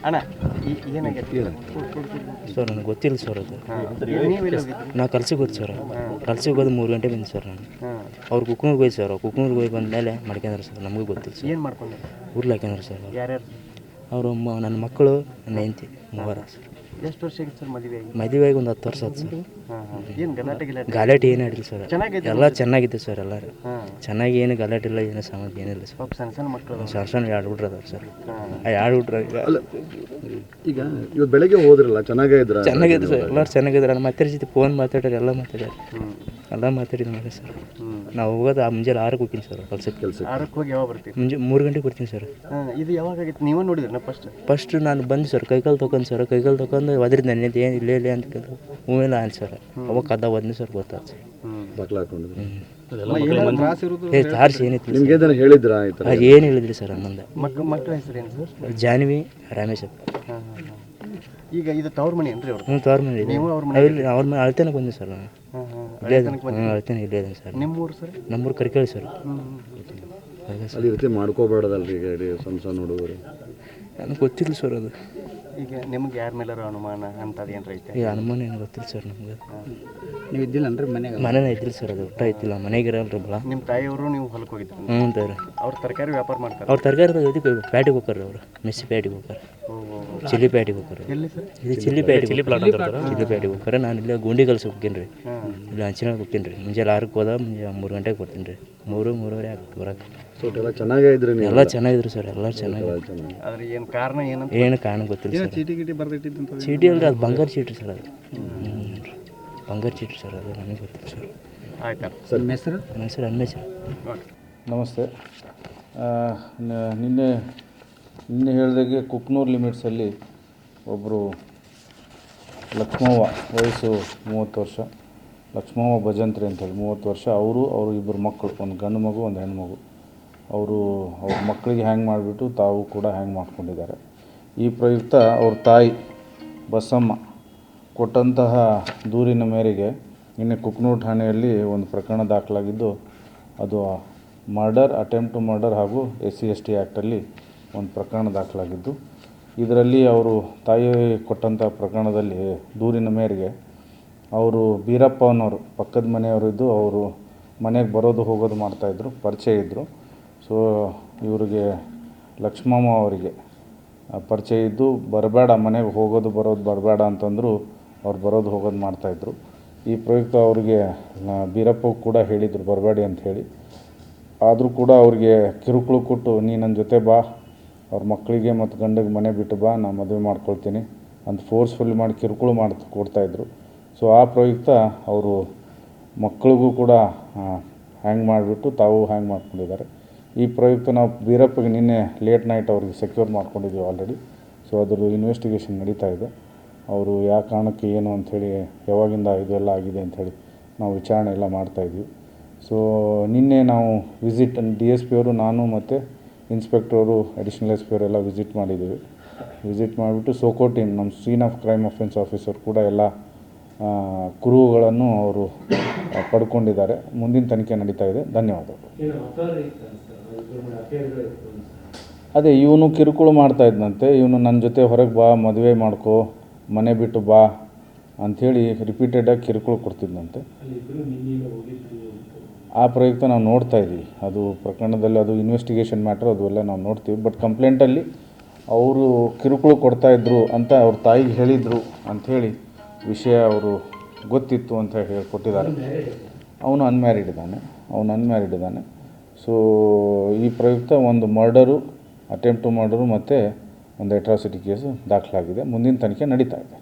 ಅಣ್ಣ ಏನಾಗೈತಿ ಸರ್ ನನಗೆ ಗೊತ್ತಿಲ್ಲ ಸರ್ ಅದು. ನೀವೆಲ್ಲ ನಾ ಕಲ್ಸಿಗೆ ಹೋಯ್ತು ಸರ್. ಕಲ್ಸಿಗೆ ಹೋದ 3 ಗಂಟೆ ಬಂದು ಸರ್ ನಾನು. ಅವ್ರು ಕುಕ್ನೂರ್ಗೆ ಹೋಯ್ತು ಸರ್. ಕುಕ್ನೂರ್ಗೆ ಹೋಗಿ ಬಂದ ಮೇಲೆ ಮಾಡ್ಕೊಂಡ್ರು ಸರ್. ನಮಗೂ ಗೊತ್ತಿಲ್ಲ ಸರ್. ಏನು ಮಾಡ್ಕೊಂಡ್ರು? ಊರ್ಲಿ ಹಾಕ್ಯಂದ್ರು ಸರ್. ಯಾರ್ಯಾರು? ಅವರು ನನ್ನ ಮಕ್ಕಳು, ನನ್ನ ಹೆಂಡತಿ, ಮೂವರ ಸರ್. ಎಷ್ಟು ವರ್ಷ ಆಗಿತ್ತು ಸರ್ ಮದುವೆ ಆಗಿ? ಮದುವೆಯಾಗಿ ಒಂದು 10 ವರ್ಷ ಆಯ್ತು ಸರ್. ಏನು ಗಲಾಟೆ ಗಲಾಟೆ ಏನು ಆಡಿಲ್ಲ ಸರ್. ಚೆನ್ನಾಗಿದೆ ಎಲ್ಲ ಚೆನ್ನಾಗಿದೆ ಸರ್. ಎಲ್ಲರೂ ಚೆನ್ನಾಗಿ ಏನು ಗಲಾಟೆ ಇಲ್ಲ, ಏನು ಸಮಸ್ಯೆ ಏನಿಲ್ಲ ಸರ್. ಸಣ್ಣ ಸಣ್ಣ ಮಕ್ಕಳು ಸಣ್ಣ ಸಣ್ಣ 2 ಹುಡ್ರು ಅದಾವೆ ಸರ್. ಆ 2 ಹುಡ್ರು ಈಗ ಇವತ್ತು ಬೆಳಗ್ಗೆ ಹೋದ್ರಲ್ಲ, ಚೆನ್ನಾಗಿದ್ರ? ಚೆನ್ನಾಗಿದೆ ಸರ್. ಎಲ್ಲರೂ ಚೆನ್ನಾಗಿದ್ದಾರೆ. ನಮ್ಮ ಅತ್ತರ ಜೊತೆ ಫೋನ್ ಮಾತಾಡ್ರಿ, ಎಲ್ಲ ಮಾತಾಡ್ಯಾರ. ಎಲ್ಲ ಮಾತಾಡಿದ ಮೇಲೆ ಸರ್ ನಾವು ಹೋಗೋದು ಮುಂಜಾನೆ 6ಕ್ಕೆ ಹೋಗ್ತೀನಿ ಸರ್. ಕೆಲಸ 6ಕ್ಕೆ ಹೋಗಿ ಯಾವಾಗ ಬರ್ತೀವಿ? ಮುಂಜಾನೆ 3 ಗಂಟೆಗೆ ಬರ್ತೀನಿ ಸರ್. ಇದು ಯಾವಾಗ ಆಗಿತ್ತು? ನೀವೇ ನೋಡಿದ್ರಿ ನಾ ಫಸ್ಟ್ ನಾನು ಬಂದು ಸರ್. ಕೈಕಾಲು ತೊಗೊಂಡು ಸರ್. ಕೈಕಾಲು ತೊಗೊಂಡು ಒದ್ರಿದ್ದು ನನ್ನ ಏನು ಇಲ್ಲೇ ಅಂತ ಕೇಳಿದ್ರು. ಹೂವೆಲ್ಲ ಆಯ್ತು ಸರ್. ಅವಾಗ ಕದ್ದ ಬಂದು ಸರ್ ಗೊತ್ತಾಯ್ತು ಸರ್. ಬಾಕ್ಲ ಹಾಕೊಂಡಿದ್ರು. ಚಾರ್ಜ್ ಏನಿತ್ತು ನಿಮ್ಗೆ ಹೇಳಿದ್ರ? ಏನು ಹೇಳಿದ್ರಿ ಸರ್ ಅನ್ನೊಂದು. ಮಕ್ಕಳ ಹೆಸರು ಏನು ಸರ್? ಜಾನ್ವಿ, ರಾಮೇಶಪ್ಪ. ಈಗ ಇದು ತವ್ರ ಮನೆ ಏನ್ರಿ ಅವ್ರು? ತವ್ರ ಮನೆ. ನೀವು ಅವ್ರ ಮನೆ ಅಳ್ತೇನೆ ಬಂದೆ ಸರ್ ನಾನು. ಅಳ್ತೇನೆ ಇಲ್ಲೇ ಇದೆ ಸರ್. ನಿಮ್ಮೂರು ಸರ್? ನಮ್ಮೂರು ಕರಿಕೇಳಿ ಸರ್. ಅಲ್ಲಿ ರೀತಿ ಮಾಡ್ಕೋಬಾರ್ದಲ್ರಿ ಈಗ ಇಡೀ ಸಣ್ಣ ಸಣ್ಣ ಹುಡುಗರು. ನನಗೆ ಗೊತ್ತಿಲ್ಲ ಸರ್ ಅದು. ಈಗ ನಿಮ್ಗೆ ಯಾರ ಮೇಲಾರ ಅನುಮಾನ ಅಂತದ್ದು ಏನು ಐತೆ? ಈ ಅನುಮಾನ ಏನು ಗೊತ್ತಿಲ್ಲ ಸರ್ ನಮ್ಗೆ. ನೀವು ಇದ್ದಿಲ್ಲನ್ರಿ ಮನೇನ ಇದ್ದಿಲ್ಲ ಸರ್. ಅದು ಒಟ್ಟ ಇದ್ದಿಲ್ಲ. ಮನೆಗೆ ಇರಲ್ರಿ ಬಲ. ನಿಮ್ಮ ತಾಯಿಯವರು ನೀವು ಹೊಲಕ್ಕೆ ಹೋಗಿದ್ರು? ಹ್ಞೂ ತರ. ಅವ್ರು ತರಕಾರಿ ವ್ಯಾಪಾರ ಮಾಡ್ತಾರೆ? ಅವ್ರು ತರಕಾರಿ ಇದಕ್ಕೆ ಪ್ಯಾಟಿಗೆ ಹೋಗ್ತಾರೆ. ಅವರು ಮೆಸ್ಸಿ ಪ್ಯಾಟಿಗೆ ಹೋಗ್ತಾರೆ. ಚಿಲ್ಲಿ ಪ್ಯಾಟಿಗೆ ಹೋಗ್ತಾರೆ. ಎಲ್ಲಿ ಸರ್? ಇದು ಚಿಲ್ಲಿ ಪ್ಯಾಟಿಗೆ ಹೋಗ್ತಾರೆ. ನಾನು ಇಲ್ಲೇ ಗುಂಡಿ ಕಲ್ಸಿ ಹೋಗ್ತೀನಿ ರೀ. ಇಲ್ಲ ಹಂಚಿನಾಗ ಹೋಗ್ತೀನಿ ರೀ. ಮುಂಜಾನೆ 6ಕ್ಕೆ ಹೋದ, ಮುಂಜಾನೆ 3 ಗಂಟೆಗೆ ಬರ್ತೀನಿ ರೀ. 3-3:30 ಆಗ್ತದೆ ಬರೋಕ್ಕೆ. ಎಲ್ಲ ಚೆನ್ನಾಗಿದ್ರಿ? ಎಲ್ಲ ಚೆನ್ನಾಗಿದ್ರು ಸರ್. ಎಲ್ಲ ಚೆನ್ನಾಗಿ. ಅದ್ರ ಏನು ಕಾರಣ ಏನು ಕಾರಣ ಗೊತ್ತಿಲ್ಲ ಸರ್. ಚೀಟಿ ಬರ್ದಿಟ್ಟಿದ್ದಂತ? ಚೀಟಿ ಅಂದ್ರೆ ಅದು ಬಂಗಾರ ಚೀಟಿ ಸರ್. ಅದು ಬಂಗಾರ ಚೀಟಿ ಸರ್. ಅದು ನನಗೆ ಗೊತ್ತಿಲ್ಲ ಸರ್. ಆಯ್ತಾ ಸರ್. ನಿಮ್ಮ ಹೆಸರು? ನನ್ನ ಹೆಸರು ಅನ್ಮೇಶ್. ನಮಸ್ತೆ. ನಿನ್ನೆ ಹೇಳಿದಾಗೆ ಕುಕ್ನೂರು ಲಿಮಿಟ್ಸಲ್ಲಿ ಒಬ್ಬರು ಲಕ್ಷ್ಮವ್ವ, ವಯಸ್ಸು 30 ವರ್ಷ, ಲಕ್ಷ್ಮವ್ವ ಭಜಂತ್ರಿ ಅಂತೇಳಿ 30 ವರ್ಷ. ಅವರು ಇಬ್ಬರು ಮಕ್ಕಳು, ಒಂದು ಗಂಡು ಮಗು, ಒಂದು ಹೆಣ್ಮಗು. ಅವ್ರ ಮಕ್ಕಳಿಗೆ ಹ್ಯಾಂಗ್ ಮಾಡಿಬಿಟ್ಟು ತಾವು ಕೂಡ ಹ್ಯಾಂಗ್ ಮಾಡ್ಕೊಂಡಿದ್ದಾರೆ. ಈ ಪ್ರಯುಕ್ತ ಅವ್ರ ತಾಯಿ ಬಸಮ್ಮ ಕೊಟ್ಟಂತಹ ದೂರಿನ ಮೇರೆಗೆ ನಿನ್ನೆ ಕುಕ್ನೂರು ಠಾಣೆಯಲ್ಲಿ ಒಂದು ಪ್ರಕರಣ ದಾಖಲಾಗಿದ್ದು, ಅದು ಮರ್ಡರ್, ಅಟೆಂಪ್ಟ್ ಟು ಮರ್ಡರ್ ಹಾಗೂ SC/ST ಆ್ಯಕ್ಟಲ್ಲಿ ಒಂದು ಪ್ರಕರಣ ದಾಖಲಾಗಿದ್ದು, ಇದರಲ್ಲಿ ಅವರು ತಾಯಿ ಕೊಟ್ಟಂಥ ಪ್ರಕರಣದಲ್ಲಿ ದೂರಿನ ಮೇರೆಗೆ ಅವರು ಬೀರಪ್ಪ ಅನ್ನೋರು ಪಕ್ಕದ ಮನೆಯವರಿದ್ದು, ಅವರು ಮನೆಗೆ ಬರೋದು ಹೋಗೋದು ಮಾಡ್ತಾಯಿದ್ರು, ಪರಿಚಯ ಇದ್ದರು. ಸೊ ಇವರಿಗೆ ಲಕ್ಷ್ಮಮ್ಮ ಅವರಿಗೆ ಪರಿಚಯ ಇದ್ದು, ಬರಬೇಡ ಮನೆಗೆ ಹೋಗೋದು ಬರೋದು ಬರಬೇಡ ಅಂತಂದರು. ಅವ್ರು ಬರೋದು ಹೋಗೋದು ಮಾಡ್ತಾಯಿದ್ರು. ಈ ಪ್ರಯುಕ್ತ ಅವರಿಗೆ ಬೀರಪ್ಪ ಕೂಡ ಹೇಳಿದರು ಬರಬೇಡಿ ಅಂಥೇಳಿ. ಆದರೂ ಕೂಡ ಅವ್ರಿಗೆ ಕಿರುಕುಳು ಕೊಟ್ಟು, ನೀ ನನ್ನ ಜೊತೆ ಬಾ, ಅವ್ರ ಮಕ್ಕಳಿಗೆ ಮತ್ತು ಗಂಡಿಗೆ ಮನೆ ಬಿಟ್ಟು ಬಾ, ನಾನು ಮದುವೆ ಮಾಡ್ಕೊಳ್ತೀನಿ ಅಂತ ಫೋರ್ಸ್ಫುಲ್ಲಿ ಮಾಡಿ ಕಿರುಕುಳು ಕೊಡ್ತಾಯಿದ್ರು. ಸೊ ಆ ಪ್ರಯುಕ್ತ ಅವರು ಮಕ್ಕಳಿಗೂ ಕೂಡ ಹ್ಯಾಂಗ್ ಮಾಡಿಬಿಟ್ಟು ತಾವು ಹ್ಯಾಂಗ್ ಮಾಡ್ಕೊಂಡಿದ್ದಾರೆ. ಈ ಪ್ರಯುಕ್ತ ನಾವು ಬೀರಪ್ಪಗೆ ನಿನ್ನೆ ಲೇಟ್ ನೈಟ್ ಅವ್ರಿಗೆ ಸೆಕ್ಯೂರ್ ಮಾಡ್ಕೊಂಡಿದ್ದೀವಿ ಆಲ್ರೆಡಿ. ಸೊ ಅದ್ರ ಇನ್ವೆಸ್ಟಿಗೇಷನ್ ನಡೀತಾ ಇದೆ. ಅವರು ಯಾವ ಕಾರಣಕ್ಕೆ ಏನು ಅಂಥೇಳಿ, ಯಾವಾಗಿಂದ ಇದೆಲ್ಲ ಆಗಿದೆ ಅಂಥೇಳಿ ನಾವು ವಿಚಾರಣೆ ಎಲ್ಲ ಮಾಡ್ತಾಯಿದ್ವಿ. ಸೊ ನಿನ್ನೆ ನಾವು ವಿಸಿಟ್ DSP ಅವರು, ನಾನು ಮತ್ತು ಇನ್ಸ್ಪೆಕ್ಟರು, ಅಡಿಷ್ನಲ್ SP ಅವರೆಲ್ಲ ವಿಸಿಟ್ ಮಾಡಿದ್ದೀವಿ. ವಿಸಿಟ್ ಮಾಡಿಬಿಟ್ಟು ಸೋಕೋ ಟೀಮ್, ನಮ್ಮ scene of crime offence officer ಕೂಡ ಎಲ್ಲ ಕುರುಹುಗಳನ್ನು ಅವರು ಪಡ್ಕೊಂಡಿದ್ದಾರೆ. ಮುಂದಿನ ತನಿಖೆ ನಡೀತಾ ಇದೆ. ಧನ್ಯವಾದಗಳು. ಅದೇ ಇವನು ಕಿರುಕುಳು ಮಾಡ್ತಾಯಿದ್ದಂತೆ. ಇವನು ನನ್ನ ಜೊತೆ ಹೊರಗೆ ಬಾ, ಮದುವೆ ಮಾಡ್ಕೋ, ಮನೆ ಬಿಟ್ಟು ಬಾ ಅಂಥೇಳಿ ರಿಪೀಟೆಡಾಗಿ ಕಿರುಕುಳು ಕೊಡ್ತಿದ್ದಂತೆ. ಆ ಪ್ರಯುಕ್ತ ನಾವು ನೋಡ್ತಾ ಇದ್ದೀವಿ. ಅದು ಪ್ರಕರಣದಲ್ಲಿ ಅದು ಇನ್ವೆಸ್ಟಿಗೇಷನ್ ಮ್ಯಾಟ್ರ್, ಅದು ಎಲ್ಲ ನಾವು ನೋಡ್ತೀವಿ. ಬಟ್ ಕಂಪ್ಲೇಂಟಲ್ಲಿ ಅವರು ಕಿರುಕುಳು ಕೊಡ್ತಾಯಿದ್ರು ಅಂತ ಅವ್ರ ತಾಯಿಗೆ ಹೇಳಿದರು ಅಂಥೇಳಿ ವಿಷಯ ಅವರು ಗೊತ್ತಿತ್ತು ಅಂತ ಹೇಳಿ ಕೊಟ್ಟಿದ್ದಾರೆ. ಅವನು ಅನ್ಮ್ಯಾರಿಡ್ ಇದ್ದಾನೆ. ಸೊ ಈ ಪ್ರಯುಕ್ತ ಒಂದು ಮರ್ಡರು, ಅಟೆಂಪ್ಟ್ ಟು ಮರ್ಡರು ಮತ್ತು ಒಂದು ಅಟ್ರಾಸಿಟಿ ಕೇಸು ದಾಖಲಾಗಿದೆ. ಮುಂದಿನ ತನಿಖೆ ನಡೀತಾ ಇದೆ.